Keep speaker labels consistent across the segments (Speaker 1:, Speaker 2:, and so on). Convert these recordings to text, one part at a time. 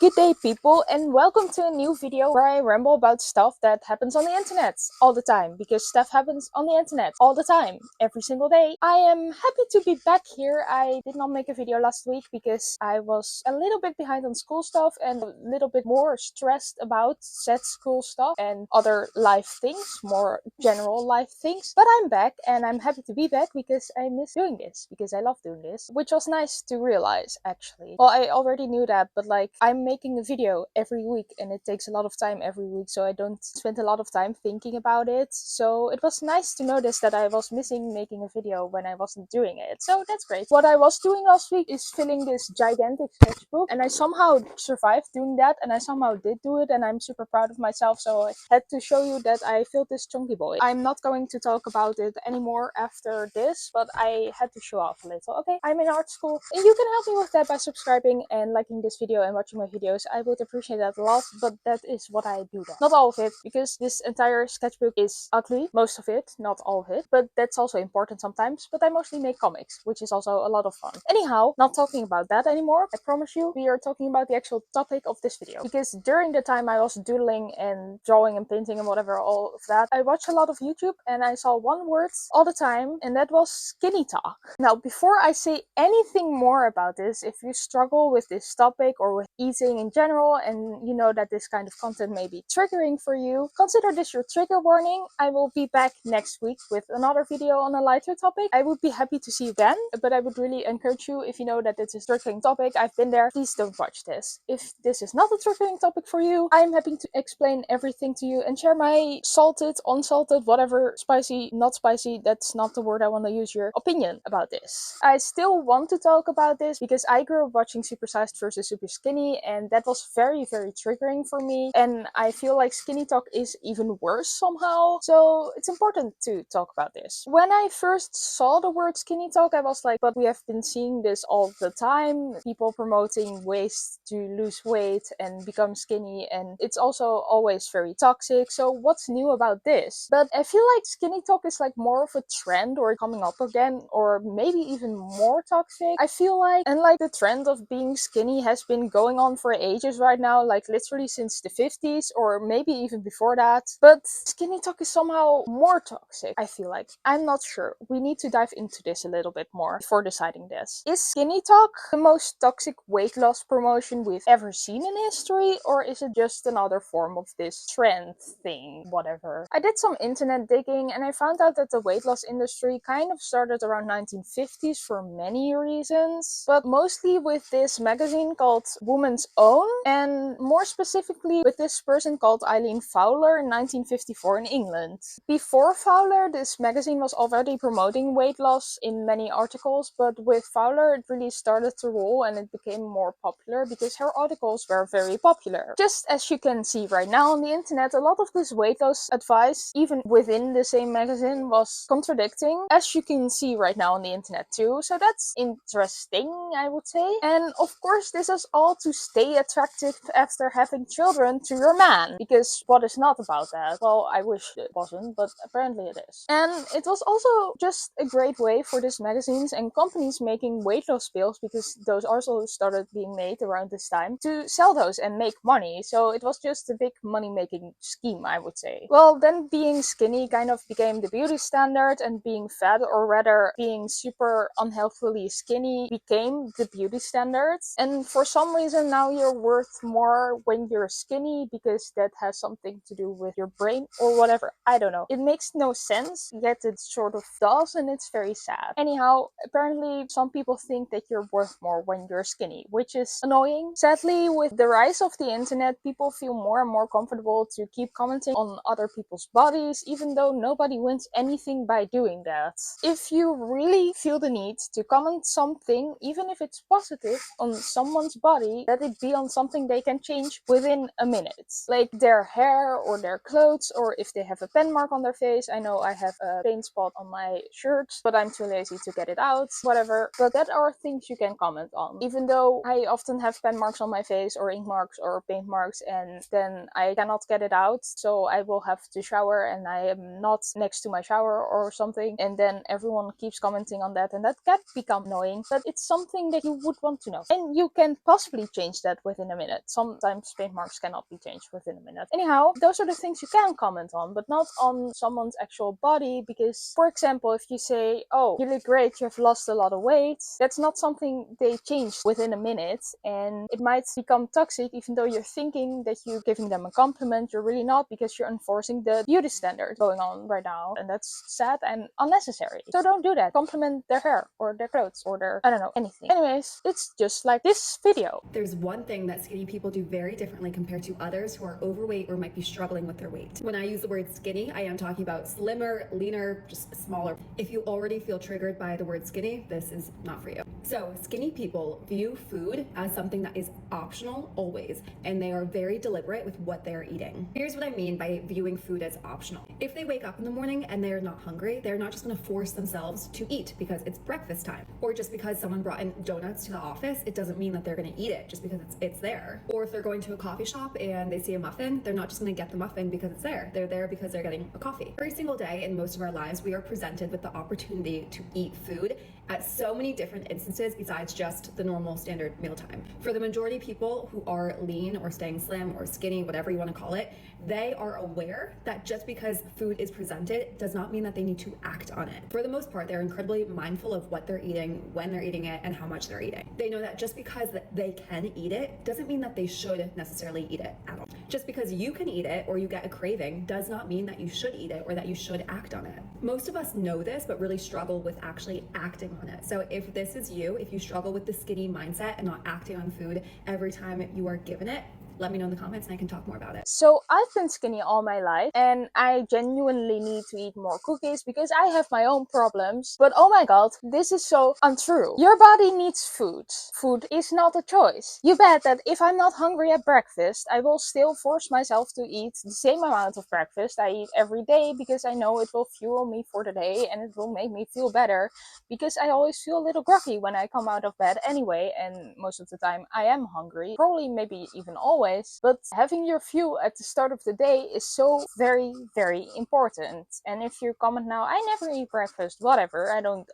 Speaker 1: Good day, people, and welcome to a new video where I ramble about stuff that happens on the internet all the time, because stuff happens on the internet all the time, every single day. I am happy to be back here. I did not make a video last week because I was a little bit behind on school stuff and a little bit more stressed about said school stuff and other life things, more general life things. But I'm back, and I'm happy to be back because I miss doing this, because I love doing this, which was nice to realize, actually. Well, I already knew that, but like, I'm making a video every week and it takes a lot of time every week, so I don't spend a lot of time thinking about it. So it was nice to notice that I was missing making a video when I wasn't doing it. So that's great. What I was doing last week is filling this gigantic sketchbook, and I somehow survived doing that, and I somehow did do it, and I'm super proud of myself. So I had to show you that I filled this chunky boy. I'm not going to talk about it anymore after this, but I had to show off a little. Okay, I'm in art school, and you can help me with that by subscribing and liking this video and watching my videos. I would appreciate that a lot, but that is what I do then. Not all of it, because this entire sketchbook is ugly, most of it, not all of it, but that's also important sometimes. But I mostly make comics, which is also a lot of fun. Anyhow, not talking about that anymore. I promise you, we are talking about the actual topic of this video, because during the time I was doodling and drawing and painting and whatever, all of that, I watched a lot of YouTube and I saw one word all the time, and that was skinny talk. Now, before I say anything more about this, if you struggle with this topic or with eating in general, and you know that this kind of content may be triggering for you, consider this your trigger warning. I will be back next week with another video on a lighter topic. I would be happy to see you then, but I would really encourage you, if you know that it's a triggering topic, I've been there, please don't watch this. If this is not a triggering topic for you, I'm happy to explain everything to you and share my salted, unsalted, whatever, spicy, not spicy, that's not the word I want to use, your opinion about this. I still want to talk about this because I grew up watching Super Sized versus Super Skinny, and that was very, very triggering for me, and I feel like Skinny Talk is even worse somehow, so it's important to talk about this. When I first saw the word Skinny Talk, I was like, but we have been seeing this all the time, people promoting ways to lose weight and become skinny, and it's also always very toxic, so what's new about this? But I feel like Skinny Talk is like more of a trend, or coming up again, or maybe even more toxic, I feel like. And like, the trend of being skinny has been going on for ages right now, like literally since the 50s, or maybe even before that. But Skinny Talk is somehow more toxic, I feel like. I'm not sure. We need to dive into this a little bit more before deciding this. Is Skinny Talk the most toxic weight loss promotion we've ever seen in history, or is it just another form of this trend thing, whatever? I did some internet digging and I found out that the weight loss industry kind of started around 1950s for many reasons, but mostly with this magazine called Woman's Own, and more specifically with this person called Eileen Fowler in 1954 in England. Before Fowler, this magazine was already promoting weight loss in many articles, but with Fowler it really started to roll and it became more popular because her articles were very popular. Just as you can see right now on the internet, a lot of this weight loss advice, even within the same magazine, was contradicting, as you can see right now on the internet too, so that's interesting, I would say. And of course, this is all to stay attractive after having children to your man, because what is not about that? Well, I wish it wasn't, but apparently it is. And it was also just a great way for these magazines and companies making weight loss pills, because those also started being made around this time, to sell those and make money. So it was just a big money-making scheme, I would say. Well, then being skinny kind of became the beauty standard, and being fat, or rather being super unhealthily skinny, became the beauty standards. And for some reason now you're worth more when you're skinny, because that has something to do with your brain or whatever. I don't know. It makes no sense, yet it sort of does, and it's very sad. Anyhow, apparently some people think that you're worth more when you're skinny, which is annoying. Sadly, with the rise of the internet, people feel more and more comfortable to keep commenting on other people's bodies, even though nobody wins anything by doing that. If you really feel the need to comment something, even if it's positive, on someone's body, let it be on something they can change within a minute. Like their hair or their clothes, or if they have a pen mark on their face. I know I have a paint spot on my shirt, but I'm too lazy to get it out, whatever. But that are things you can comment on. Even though I often have pen marks on my face, or ink marks, or paint marks, and then I cannot get it out, so I will have to shower and I am not next to my shower or something, and then everyone keeps commenting on that, and that can become annoying, but it's something that you would want to know. And you can possibly change that that within a minute. Sometimes paint marks cannot be changed within a minute. Anyhow, those are the things you can comment on, but not on someone's actual body, because, for example, if you say, oh, you look great, you've lost a lot of weight, that's not something they change within a minute, and it might become toxic. Even though you're thinking that you're giving them a compliment, you're really not, because you're enforcing the beauty standard going on right now, and that's sad and unnecessary. So don't do that. Compliment their hair or their clothes or their, I don't know, anything. Anyways, it's just like this video.
Speaker 2: There's one thing that skinny people do very differently compared to others who are overweight or might be struggling with their weight. When I use the word skinny, I am talking about slimmer, leaner, just smaller. If you already feel triggered by the word skinny, this is not for you. So skinny people view food as something that is optional always, and they are very deliberate with what they're eating. Here's what I mean by viewing food as optional. If they wake up in the morning and they're not hungry, they're not just gonna force themselves to eat because it's breakfast time. Or just because someone brought in donuts to the office, it doesn't mean that they're gonna eat it just because it's there. Or if they're going to a coffee shop and they see a muffin, they're not just gonna get the muffin because it's there. They're there because they're getting a coffee. Every single day in most of our lives, we are presented with the opportunity to eat food at so many different instances besides just the normal standard mealtime. For the majority of people who are lean or staying slim or skinny, whatever you want to call it, they are aware that just because food is presented does not mean that they need to act on it. For the most part, they're incredibly mindful of what they're eating, when they're eating it, and how much they're eating. They know that just because they can eat it doesn't mean that they should necessarily eat it at all. Just because you can eat it or you get a craving does not mean that you should eat it or that you should act on it. Most of us know this, but really struggle with actually acting on it. So if this is you, if you struggle with the skinny mindset and not acting on food every time you are given it, let me know in the comments and I can talk more about it.
Speaker 1: So I've been skinny all my life, and I genuinely need to eat more cookies because I have my own problems. But oh my god, this is so untrue. Your body needs food. Food is not a choice. You bet that if I'm not hungry at breakfast, I will still force myself to eat the same amount of breakfast I eat every day, because I know it will fuel me for the day and it will make me feel better, because I always feel a little groggy when I come out of bed anyway, and most of the time I am hungry, probably maybe even always. But having your fuel at the start of the day is so very, very important. And if you comment now, I never eat breakfast, whatever, I don't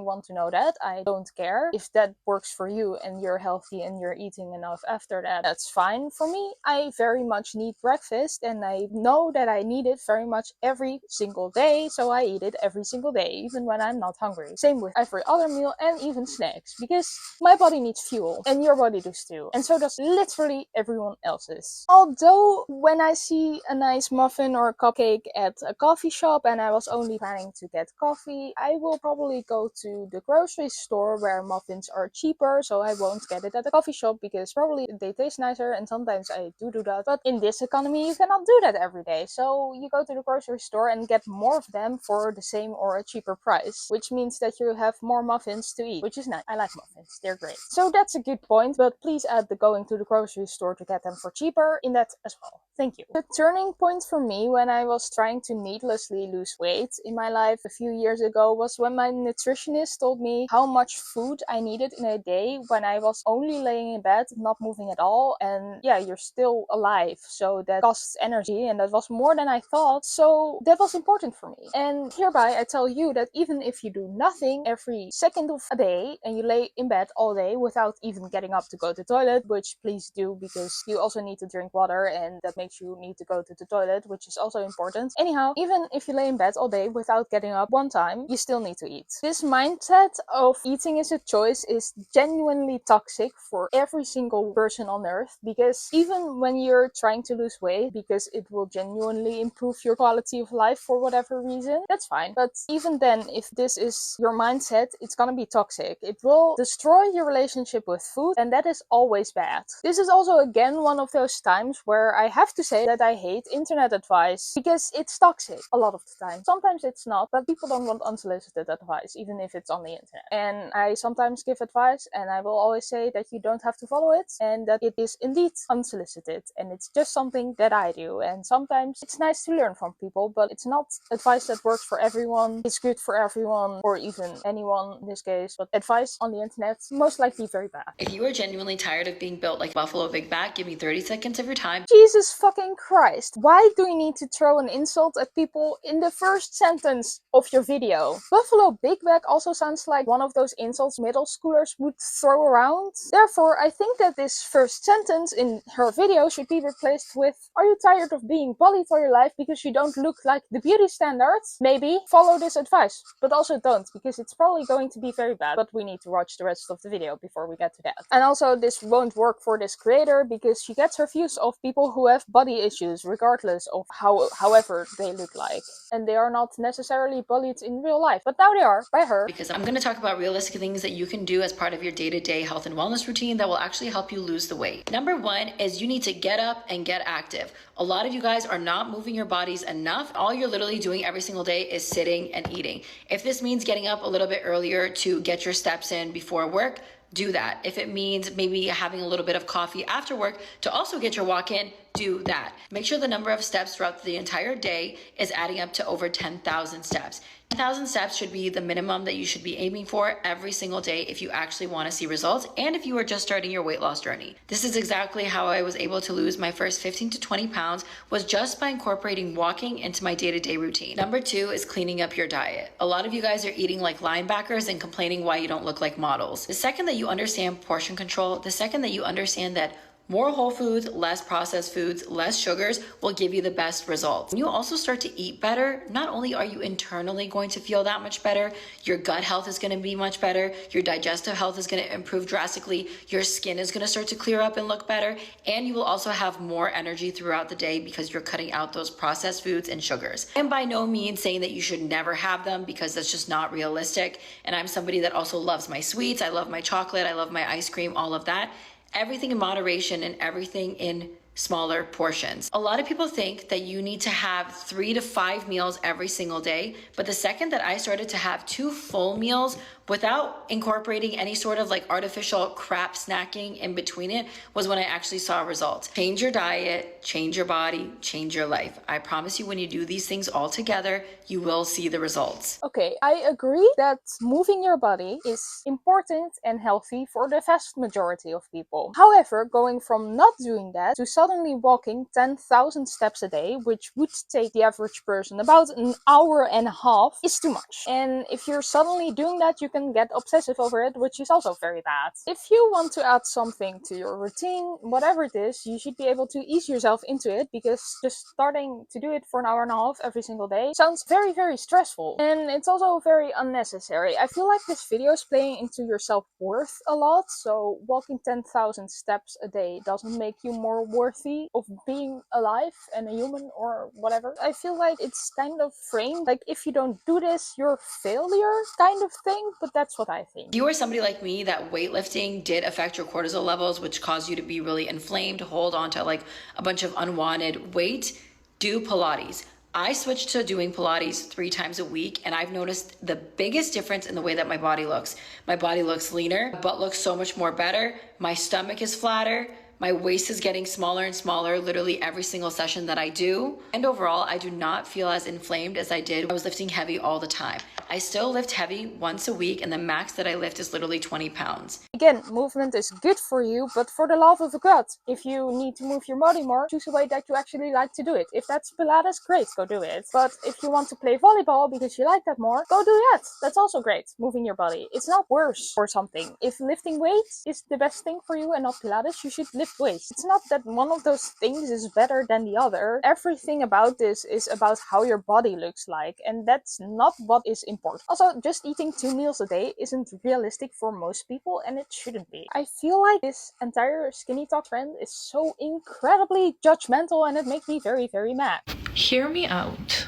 Speaker 1: want to know that. I don't care. If that works for you and you're healthy and you're eating enough after that, that's fine. For me, I very much need breakfast, and I know that I need it very much every single day, so I eat it every single day, even when I'm not hungry. Same with every other meal and even snacks, because my body needs fuel and your body does too, and so does literally everyone else's. Although when I see a nice muffin or a cupcake at a coffee shop and I was only planning to get coffee, I will probably go to the grocery store where muffins are cheaper, so I won't get it at the coffee shop because probably they taste nicer, and sometimes I do that. But in this economy you cannot do that every day, so you go to the grocery store and get more of them for the same or a cheaper price, which means that you have more muffins to eat, which is nice. I like muffins, they're great. So that's a good point, but please add the going to the grocery store to get them for cheaper in that as well. Thank you. The turning point for me when I was trying to needlessly lose weight in my life a few years ago was when my nutritionist told me how much food I needed in a day when I was only laying in bed, not moving at all, and yeah, you're still alive, so that costs energy, and that was more than I thought, so that was important for me. And hereby I tell you that even if you do nothing every second of a day and you lay in bed all day without even getting up to go to the toilet, which please do, because you also need to drink water and that makes you need to go to the toilet, which is also important. Anyhow, even if you lay in bed all day without getting up one time, you still need to eat. This mindset of eating is a choice is genuinely toxic for every single person on earth, because even when you're trying to lose weight because it will genuinely improve your quality of life for whatever reason, that's fine. But even then, if this is your mindset, it's gonna be toxic. It will destroy your relationship with food, and that is always bad. This is also again one of those times where I have to say that I hate internet advice, because it's toxic a lot of the time. Sometimes it's not, but people don't want unsolicited advice, even if it's on the internet. And I sometimes give advice, and I will always say that you don't have to follow it, and that it is indeed unsolicited, and it's just something that I do. And sometimes it's nice to learn from people, but it's not advice that works for everyone, it's good for everyone, or even anyone in this case. But advice on the internet most likely very bad.
Speaker 3: If you are genuinely tired of being built like Buffalo Big Bad, that. Give me 30 seconds of your time.
Speaker 1: Jesus fucking Christ. Why do you need to throw an insult at people in the first sentence of your video? Buffalo Big Back also sounds like one of those insults middle schoolers would throw around. Therefore, I think that this first sentence in her video should be replaced with, are you tired of being bullied all your life because you don't look like the beauty standards? Maybe follow this advice, but also don't, because it's probably going to be very bad. But we need to watch the rest of the video before we get to that. And also, this won't work for this creator because she gets her views off people who have body issues, regardless of however they look like. And they are not necessarily bullied in real life, but now they are, by her.
Speaker 3: Because I'm going to talk about realistic things that you can do as part of your day-to-day health and wellness routine that will actually help you lose the weight. Number one is you need to get up and get active. A lot of you guys are not moving your bodies enough. All you're literally doing every single day is sitting and eating. If this means getting up a little bit earlier to get your steps in before work, do that. If it means maybe having a little bit of coffee after work to also get your walk in, do that. Make sure the number of steps throughout the entire day is adding up to over 10,000 steps. 10,000 steps should be the minimum that you should be aiming for every single day if you actually want to see results and if you are just starting your weight loss journey. This is exactly how I was able to lose my first 15 to 20 pounds, was just by incorporating walking into my day-to-day routine. Number two is cleaning up your diet. A lot of you guys are eating like linebackers and complaining why you don't look like models. The second that you understand portion control, the second that you understand that more whole foods, less processed foods, less sugars will give you the best results. When you also start to eat better, not only are you internally going to feel that much better, your gut health is going to be much better, your digestive health is going to improve drastically, your skin is going to start to clear up and look better, and you will also have more energy throughout the day because you're cutting out those processed foods and sugars. And by no means saying that you should never have them, because that's just not realistic. And I'm somebody that also loves my sweets, I love my chocolate, I love my ice cream, all of that. Everything in moderation and everything in smaller portions. A lot of people think that you need to have 3 to 5 meals every single day, but the second that I started to have 2 full meals without incorporating any sort of like artificial crap snacking in between it was when I actually saw results. Change your diet, change your body, change your life. I promise you, when you do these things all together, you will see the results.
Speaker 1: Okay, I agree that moving your body is important and healthy for the vast majority of people. However, going from not doing that to suddenly walking 10,000 steps a day, which would take the average person about an hour and a half, is too much. And if you're suddenly doing that, you can get obsessive over it, which is also very bad. If you want to add something to your routine, whatever it is, you should be able to ease yourself into it, because just starting to do it for an hour and a half every single day sounds very, very stressful. And it's also very unnecessary. I feel like this video is playing into your self-worth a lot, so walking 10,000 steps a day doesn't make you more worthy of being alive and a human or whatever. I feel like it's kind of framed like, if you don't do this, you're a failure kind of thing, but that's what I think.
Speaker 3: If you are somebody like me that weightlifting did affect your cortisol levels, which caused you to be really inflamed, hold on to like a bunch of unwanted weight, do Pilates. I switched to doing Pilates 3 times a week, and I've noticed the biggest difference in the way that my body looks. My body looks leaner, my butt looks so much more better, my stomach is flatter, my waist is getting smaller and smaller literally every single session that I do. And overall, I do not feel as inflamed as I did when I was lifting heavy all the time. I still lift heavy once a week, and the max that I lift is literally 20 pounds.
Speaker 1: Again, movement is good for you, but for the love of a god. If you need to move your body more, choose a way that you actually like to do it. If that's Pilates, great, go do it. But if you want to play volleyball because you like that more, go do that. That's also great, moving your body. It's not worse or something. If lifting weights is the best thing for you and not Pilates, you should lift weights. It's not that one of those things is better than the other. Everything about this is about how your body looks like, and that's not what is important. Also, just eating 2 meals a day isn't realistic for most people, and it shouldn't be. I feel like this entire Skinnytok trend is so incredibly judgmental, and it makes me very, very mad.
Speaker 4: Hear me out.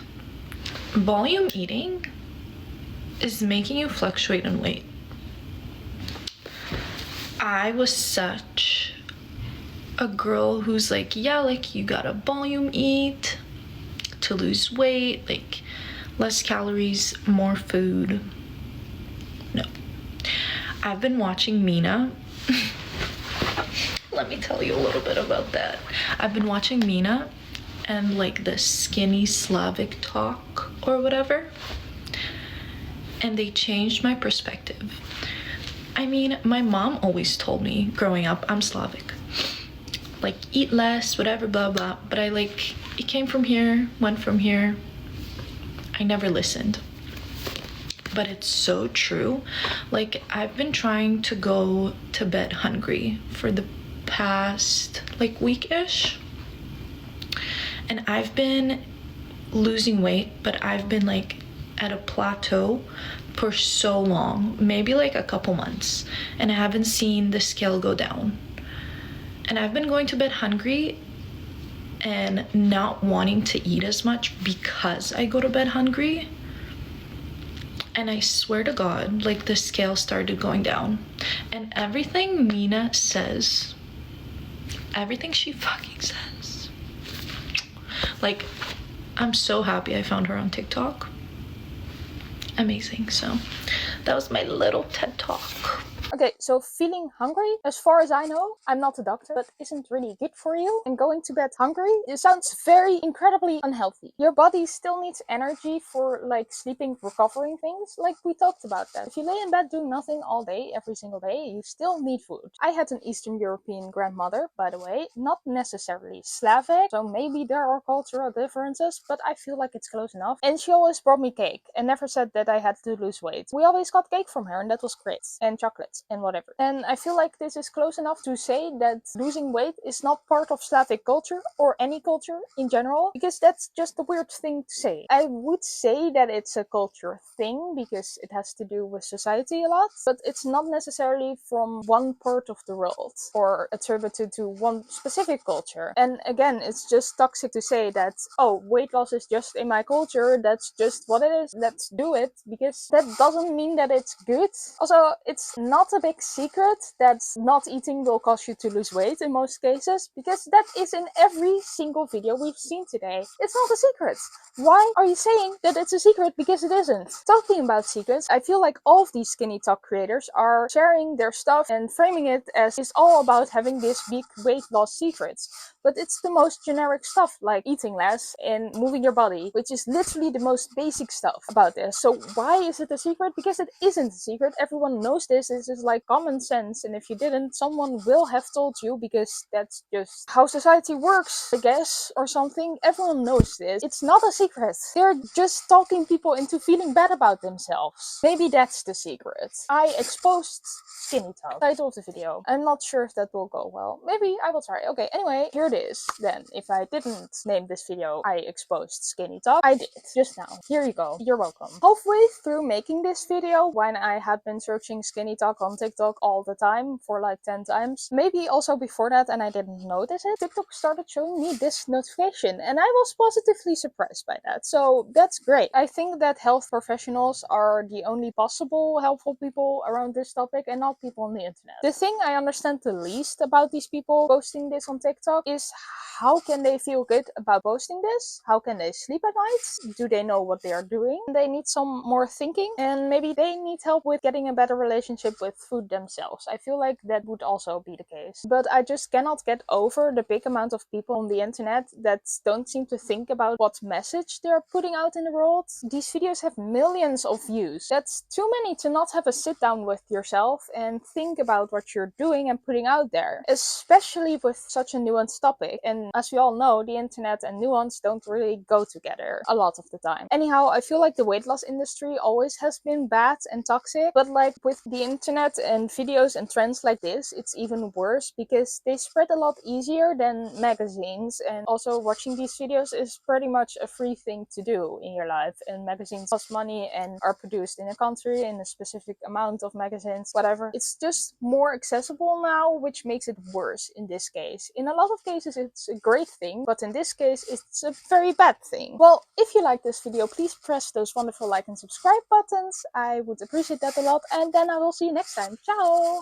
Speaker 4: Volume eating is making you fluctuate in weight. I was such a girl who's like, yeah, like you gotta volume eat to lose weight, like less calories, more food. No. I've been watching Mina. Let me tell you a little bit about that. I've been watching Mina and like the Skinny Slavic Talk or whatever, and they changed my perspective. I mean, my mom always told me growing up, I'm Slavic. like eat less, whatever, blah blah. But I like, it came from here, went from here. I never listened. But it's so true. Like, I've been trying to go to bed hungry for the past like week-ish, and I've been losing weight, but I've been like at a plateau for so long, maybe like a couple months, and I haven't seen the scale go down. And I've been going to bed hungry and not wanting to eat as much because I go to bed hungry. And I swear to God, like, the scale started going down. And everything Mina says, everything she fucking says, like, I'm so happy I found her on TikTok. Amazing. So that was my little TED Talk.
Speaker 1: Okay, so feeling hungry, as far as I know, I'm not a doctor, but isn't really good for you. And going to bed hungry, it sounds very incredibly unhealthy. Your body still needs energy for like sleeping, recovering things, like we talked about that. If you lay in bed doing nothing all day, every single day, you still need food. I had an Eastern European grandmother, by the way, not necessarily Slavic, so maybe there are cultural differences, but I feel like it's close enough. And she always brought me cake and never said that I had to lose weight. We always got cake from her, and that was great. And chocolate and whatever. And I feel like this is close enough to say that losing weight is not part of Slavic culture or any culture in general, because that's just a weird thing to say. I would say that it's a culture thing because it has to do with society a lot, but it's not necessarily from one part of the world or attributed to one specific culture. And again, it's just toxic to say that, oh, weight loss is just in my culture, that's just what it is, let's do it, because that doesn't mean that it's good. Also, it's not a big secret that not eating will cause you to lose weight in most cases, because that is in every single video we've seen today. It's not a secret. Why are you saying that it's a secret? Because it isn't. Talking about secrets, I feel like all of these Skinnytok creators are sharing their stuff and framing it as it's all about having this big weight loss secrets. But it's the most generic stuff, like eating less and moving your body, which is literally the most basic stuff about this. So why is it a secret? Because it isn't a secret. Everyone knows this. This is like common sense. And if you didn't, someone will have told you, because that's just how society works, I guess, or something. Everyone knows this. It's not a secret. They're just talking people into feeling bad about themselves. Maybe that's the secret. I exposed Skinnytok. Title of the video. I'm not sure if that will go well. Maybe I will try. Okay, anyway, here it is. Then, if I didn't name this video I exposed Skinnytok, I did. Just now. Here you go. You're welcome. Halfway through making this video, when I had been searching Skinnytok on TikTok all the time for like 10 times, maybe also before that and I didn't notice it, TikTok started showing me this notification and I was positively surprised by that. So that's great. I think that health professionals are the only possible helpful people around this topic and not people on the internet. The thing I understand the least about these people posting this on TikTok is how can they feel good about posting this? How can they sleep at night? Do they know what they are doing? They need some more thinking, and maybe they need help with getting a better relationship with food themselves. I feel like that would also be the case. But I just cannot get over the big amount of people on the internet that don't seem to think about what message they're putting out in the world. These videos have millions of views. That's too many to not have a sit down with yourself and think about what you're doing and putting out there, especially with such a nuanced topic. And as we all know, the internet and nuance don't really go together a lot of the time. Anyhow, I feel like the weight loss industry always has been bad and toxic, but like with the internet and videos and trends like this, it's even worse because they spread a lot easier than magazines. And also watching these videos is pretty much a free thing to do in your life, and magazines cost money and are produced in a country in a specific amount of magazines, whatever. It's just more accessible now, which makes it worse in this case. In a lot of cases it's a great thing, but in this case it's a very bad thing. Well, if you like this video, please press those wonderful like and subscribe buttons. I would appreciate that a lot, and then I will see you next time. Ciao!